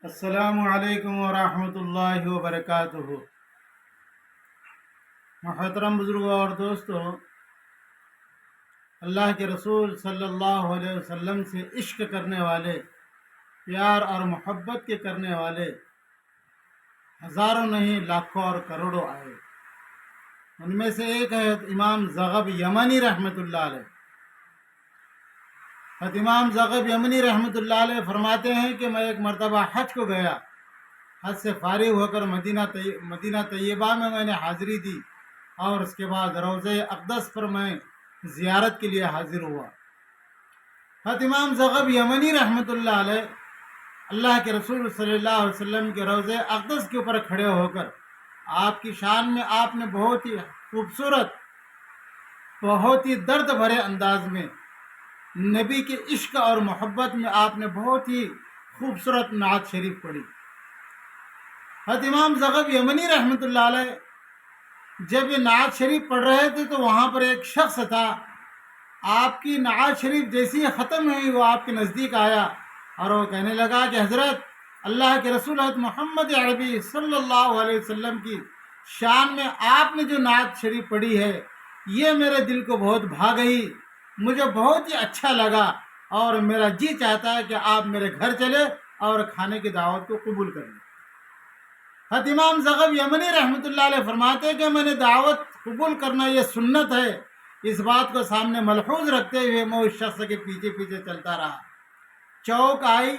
السلام علیکم ورحمۃ اللہ وبرکاتہ۔ محترم بزرگوں اور دوستوں، اللہ کے رسول صلی اللہ علیہ وسلم سے عشق کرنے والے، پیار اور محبت کے کرنے والے ہزاروں نہیں لاکھوں اور کروڑوں آئے۔ ان میں سے ایک ہے امام زغب یمنی رحمۃ اللہ علیہ۔ امام زغب یمنی رحمۃ اللہ علیہ فرماتے ہیں کہ میں ایک مرتبہ حج کو گیا، حج سے فارغ ہو کر مدینہ طیبہ میں نے حاضری دی، اور اس کے بعد روضہ اقدس پر میں زیارت کے لیے حاضر ہوا۔ امام زغب یمنی رحمۃ اللہ علیہ اللہ کے رسول صلی اللہ علیہ وسلم کے روضہ اقدس کے اوپر کھڑے ہو کر آپ کی شان میں آپ نے بہت ہی خوبصورت، بہت ہی درد بھرے انداز میں نبی کے عشق اور محبت میں آپ نے بہت ہی خوبصورت نعت شریف پڑھی۔ امام زغب یمنی رحمۃ اللہ علیہ جب یہ نعت شریف پڑھ رہے تھے تو وہاں پر ایک شخص تھا، آپ کی نعت شریف جیسی ہی ختم ہوئی وہ آپ کے نزدیک آیا اور وہ کہنے لگا کہ حضرت، اللہ کے رسول حضرت محمد عربی صلی اللہ علیہ وسلم کی شان میں آپ نے جو نعت شریف پڑھی ہے یہ میرے دل کو بہت بھا گئی، مجھے بہت ہی اچھا لگا، اور میرا جی چاہتا ہے کہ آپ میرے گھر چلے اور کھانے کی دعوت کو قبول کر لیں۔ حضرت امام زغب یمنی رحمۃ اللہ علیہ فرماتے ہیں کہ میں نے دعوت قبول کرنا یہ سنت ہے، اس بات کو سامنے ملحوظ رکھتے ہوئے میں اس شخص کے پیچھے پیچھے چلتا رہا۔ چوک آئی،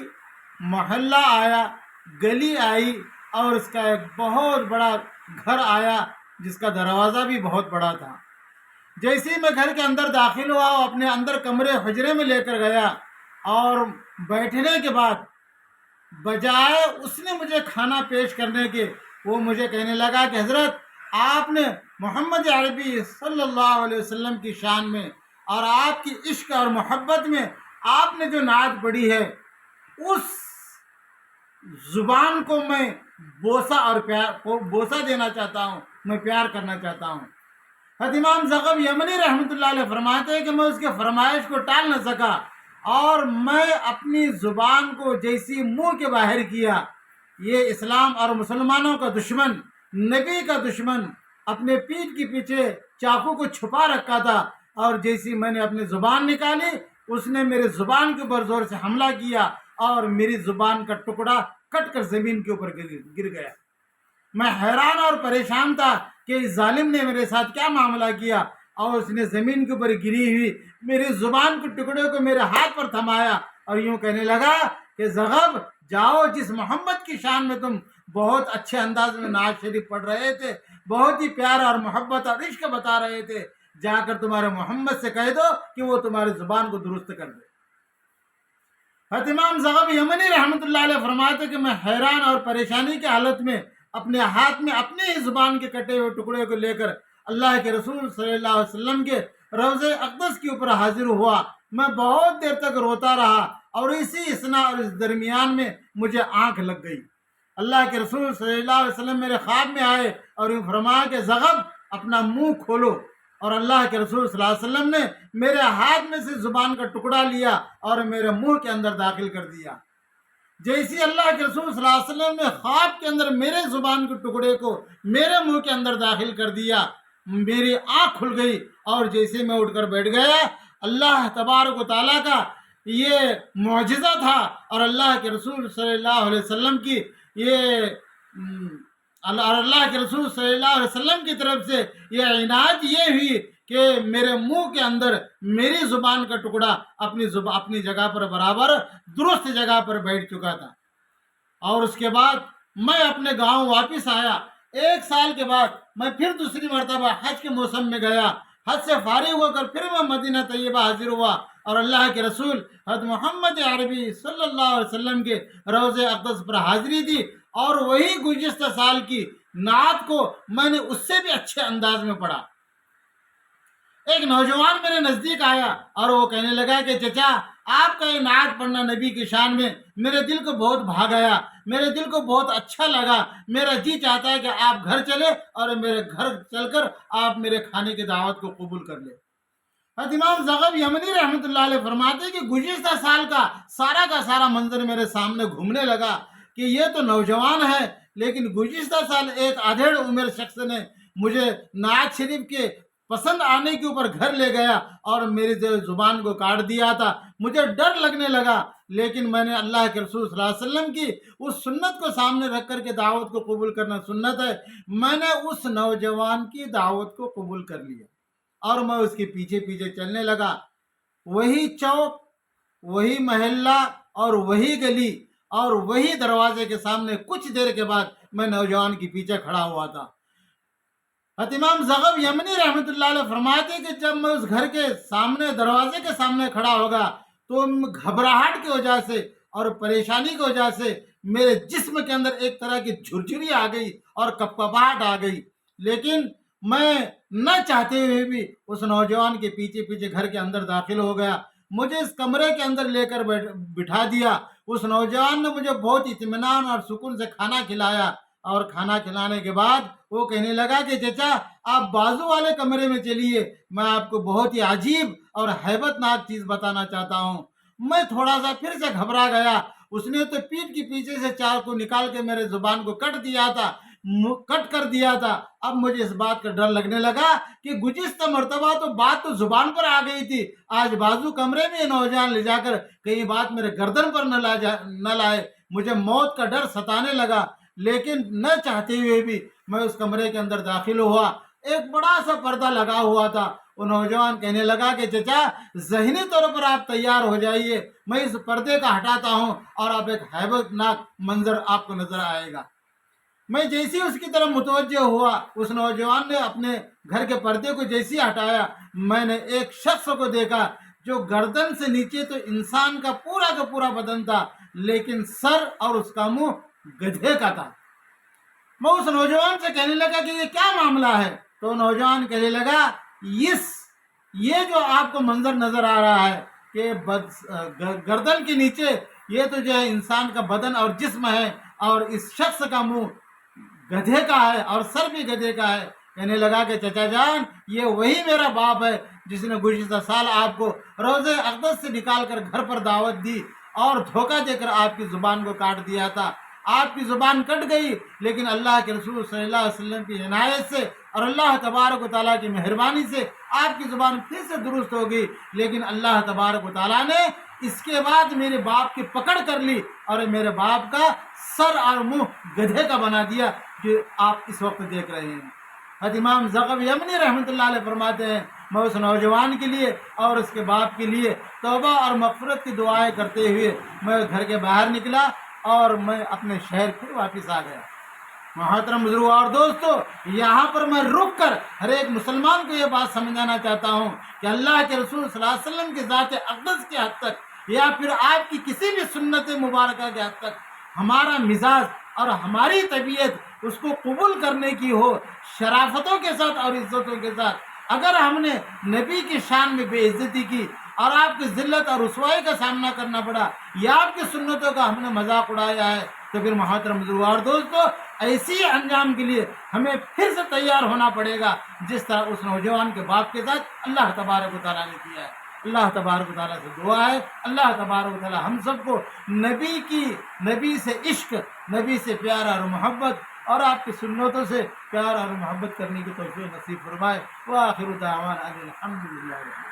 محلہ آیا، گلی آئی، اور اس کا ایک بہت بڑا گھر آیا جس کا دروازہ بھی بہت بڑا تھا۔ جیسے ہی میں گھر کے اندر داخل ہوا، اپنے اندر کمرے حجرے میں لے کر گیا، اور بیٹھنے کے بعد بجائے اس نے مجھے کھانا پیش کرنے کے، وہ مجھے کہنے لگا کہ حضرت، آپ نے محمد عربی صلی اللہ علیہ وسلم کی شان میں اور آپ کی عشق اور محبت میں آپ نے جو نعت پڑھی ہے، اس زبان کو میں بوسہ دینا چاہتا ہوں، میں پیار کرنا چاہتا ہوں۔ حضرت امام زغب یمنی رحمۃ اللہ علیہ فرماتے ہیں کہ میں اس کے فرمائش کو ٹال نہ سکا، اور میں اپنی زبان کو جیسی منہ کے باہر کیا، یہ اسلام اور مسلمانوں کا دشمن، نبی کا دشمن اپنے پیٹھ کے پیچھے چاقو کو چھپا رکھا تھا، اور جیسی میں نے اپنی زبان نکالی اس نے میری زبان کے اوپر زور سے حملہ کیا، اور میری زبان کا ٹکڑا کٹ کر زمین کے اوپر گر گیا۔ میں حیران اور پریشان تھا کہ اس ظالم نے میرے ساتھ کیا معاملہ کیا، اور اس نے زمین کے اوپر گری ہوئی میری زبان کے ٹکڑے کو میرے ہاتھ پر تھمایا، اور یوں کہنے لگا کہ زغب، جاؤ، جس محمد کی شان میں تم بہت اچھے انداز میں نعت شریف پڑھ رہے تھے، بہت ہی پیار اور محبت اور عشق بتا رہے تھے، جا کر تمہارے محمد سے کہہ دو کہ وہ تمہاری زبان کو درست کر دے۔ حضرت امام زغب یمنی رحمۃ اللہ علیہ فرماتے کہ میں حیران اور پریشانی کی حالت میں اپنے ہاتھ میں اپنے ہی زبان کے کٹے ہوئے ٹکڑے کو لے کر اللہ کے رسول صلی اللہ علیہ وسلم کے روضہ اقدس کے اوپر حاضر ہوا۔ میں بہت دیر تک روتا رہا، اور اسی اثنا اور اس درمیان میں مجھے آنکھ لگ گئی۔ اللہ کے رسول صلی اللہ علیہ وسلم میرے خواب میں آئے اور یوں فرمایا کہ زغب، اپنا منہ کھولو، اور اللہ کے رسول صلی اللہ علیہ وسلم نے میرے ہاتھ میں سے زبان کا ٹکڑا لیا اور میرے منہ کے اندر داخل کر دیا۔ جیسی اللہ کے رسول صلی اللہ علیہ وسلم نے خواب کے اندر میرے زبان کے ٹکڑے کو میرے منہ کے اندر داخل کر دیا، میری آنکھ کھل گئی، اور جیسے میں اٹھ کر بیٹھ گیا، اللہ تبارک و تعالیٰ کا یہ معجزہ تھا، اور اللہ کے رسول صلی اللہ علیہ وسلم کی اللہ کے رسول صلی اللہ علیہ وسلم کی طرف سے یہ عنایت یہ ہوئی کہ میرے منہ کے اندر میری زبان کا ٹکڑا اپنی جگہ پر برابر درست جگہ پر بیٹھ چکا تھا۔ اور اس کے بعد میں اپنے گاؤں واپس آیا۔ ایک سال کے بعد میں پھر دوسری مرتبہ حج کے موسم میں گیا، حج سے فارغ ہو کر پھر میں مدینہ طیبہ حاضر ہوا، اور اللہ کے رسول حضرت محمد عربی صلی اللہ علیہ وسلم کے روضہ اقدس پر حاضری دی، اور وہی گزشتہ سال کی نعت کو میں نے اس سے بھی اچھے انداز میں پڑھا۔ ایک نوجوان میرے نزدیک آیا اور وہ کہنے لگا کہ چچا، آپ کا یہ نعت پڑھنا نبی کی شان میں میرے دل کو بہت بھا گیا، میرے دل کو بہت اچھا لگا، میرا جی چاہتا ہے کہ آپ گھر چلے اور میرے گھر چل کر آپ میرے کھانے کی دعوت کو قبول کر لیں۔ حضرت امام زغب یمنی رحمۃ اللہ علیہ فرماتے ہیں کہ گزشتہ سال کا سارا منظر میرے سامنے گھومنے لگا کہ یہ تو نوجوان ہے، لیکن گزشتہ سال ایک آدھیڑ عمر شخص نے مجھے نعت شریف کے پسند آنے کے اوپر گھر لے گیا اور میری زبان کو کاٹ دیا تھا۔ مجھے ڈر لگنے لگا، لیکن میں نے اللہ کے رسول صلی اللہ علیہ وسلم کی اس سنت کو سامنے رکھ کر کے دعوت کو قبول کرنا سنت ہے، میں نے اس نوجوان کی دعوت کو قبول کر لیا اور میں اس کے پیچھے پیچھے چلنے لگا۔ وہی چوک، وہی محلہ اور وہی گلی اور وہی دروازے کے سامنے کچھ دیر کے بعد میں نوجوان کے پیچھے کھڑا ہوا تھا۔ امام زغب یمنی رحمۃ اللہ علیہ فرماتے کہ جب میں اس گھر کے سامنے دروازے کے سامنے کھڑا ہوگا تو گھبراہٹ کی وجہ سے اور پریشانی کی وجہ سے میرے جسم کے اندر ایک طرح کی جھرجھری آ گئی اور کپکپاہٹ آ گئی، لیکن میں نہ چاہتے ہوئے بھی اس نوجوان کے پیچھے پیچھے گھر کے اندر داخل ہو گیا۔ مجھے اس کمرے کے اندر لے کر بٹھا دیا۔ اس نوجوان نے مجھے بہت اطمینان اور سکون سے کھانا کھلایا، اور کھانا کھلانے کے بعد وہ کہنے لگا کہ چچا آپ بازو والے کمرے میں چلیے، میں آپ کو بہت ہی عجیب اور ہیبت ناک چیز بتانا چاہتا ہوں۔ میں تھوڑا سا پھر سے گھبرا گیا۔ اس نے تو پیٹھ کے پیچھے سے چاقو نکال کے میرے زبان کو کٹ کر دیا تھا۔ اب مجھے اس بات کا ڈر لگنے لگا کہ گزشتہ مرتبہ تو بات تو زبان پر آ گئی تھی، آج بازو کمرے میں نوجوان لے جا کر کہیں بات میرے گردن پر نہ لائے۔ مجھے موت کا ڈر ستانے لگا، لیکن نہ چاہتے ہوئے بھی میں اس کمرے کے اندر داخل ہوا۔ ایک بڑا سا پردہ لگا ہوا تھا۔ وہ نوجوان کہنے لگا کہ چچا ذہنی طور پر آپ تیار ہو جائیے، میں اس پردے کا ہٹاتا ہوں اور آپ ایک ہیبت ناک منظر آپ کو نظر آئے گا۔ میں جیسے اس کی طرف متوجہ ہوا، اس نوجوان نے اپنے گھر کے پردے کو جیسے ہٹایا، میں نے ایک شخص کو دیکھا جو گردن سے نیچے تو انسان کا پورا بدن تھا، لیکن سر اور اس کا منہ گدھے کا تھا۔ میں اس نوجوان سے کہنے لگا کہ یہ کیا معاملہ ہے؟ تو نوجوان کہنے لگا یہ جو آپ کو منظر نظر آ رہا ہے کہ گردن کے نیچے یہ تو جو ہے انسان کا بدن اور جسم ہے، اور اس شخص کا منہ گدھے کا ہے اور سر بھی گدھے کا ہے۔ کہنے لگا کہ چچا جان یہ وہی میرا باپ ہے جس نے گزشتہ سال آپ کو روزہ اقدس سے نکال کر گھر پر دعوت دی اور دھوکہ دے کر آپ کی زبان کو کاٹ دیا تھا۔ آپ کی زبان کٹ گئی، لیکن اللہ کے رسول صلی اللہ علیہ وسلم کی عنایت سے اور اللہ تبارک و تعالیٰ کی مہربانی سے آپ کی زبان پھر سے درست ہو گئی، لیکن اللہ تبارک و تعالیٰ نے اس کے بعد میرے باپ کی پکڑ کر لی اور میرے باپ کا سر اور منہ گدھے کا بنا دیا، جو آپ اس وقت دیکھ رہے ہیں۔ امام زغب یمنی رحمۃ اللہ علیہ فرماتے ہیں میں اس نوجوان کے لیے اور اس کے باپ کے لیے توبہ اور مغفرت کی دعائیں کرتے ہوئے میں گھر کے باہر نکلا اور میں اپنے شہر پھر واپس آ گیا۔ محترم بزرگوں اور دوستو، یہاں پر میں رک کر ہر ایک مسلمان کو یہ بات سمجھانا چاہتا ہوں کہ اللہ کے رسول صلی اللہ علیہ وسلم کی ذات اقدس کے حد تک یا پھر آپ کی کسی بھی سنت مبارکہ کے حد تک ہمارا مزاج اور ہماری طبیعت اس کو قبول کرنے کی ہو، شرافتوں کے ساتھ اور عزتوں کے ساتھ، اگر ہم نے نبی کی شان میں بے عزتی کی اور آپ کی ذلت اور رسوائی کا سامنا کرنا پڑا یا آپ کی سنتوں کا ہم نے مذاق اڑایا ہے، تو پھر محترم بزرگوں اور دوستو ایسی انجام کے لیے ہمیں پھر سے تیار ہونا پڑے گا جس طرح اس نوجوان کے باپ کے ساتھ اللہ تبارک و تعالیٰ نے کیا ہے۔ اللہ تبارک و تعالیٰ سے دعا ہے اللہ تبارک و تعالیٰ ہم سب کو نبی سے عشق، نبی سے پیار اور محبت اور آپ کی سنتوں سے پیار اور محبت کرنے کی توفیق نصیب فرمائے۔ وآخر دعوانا ان الحمد للہ۔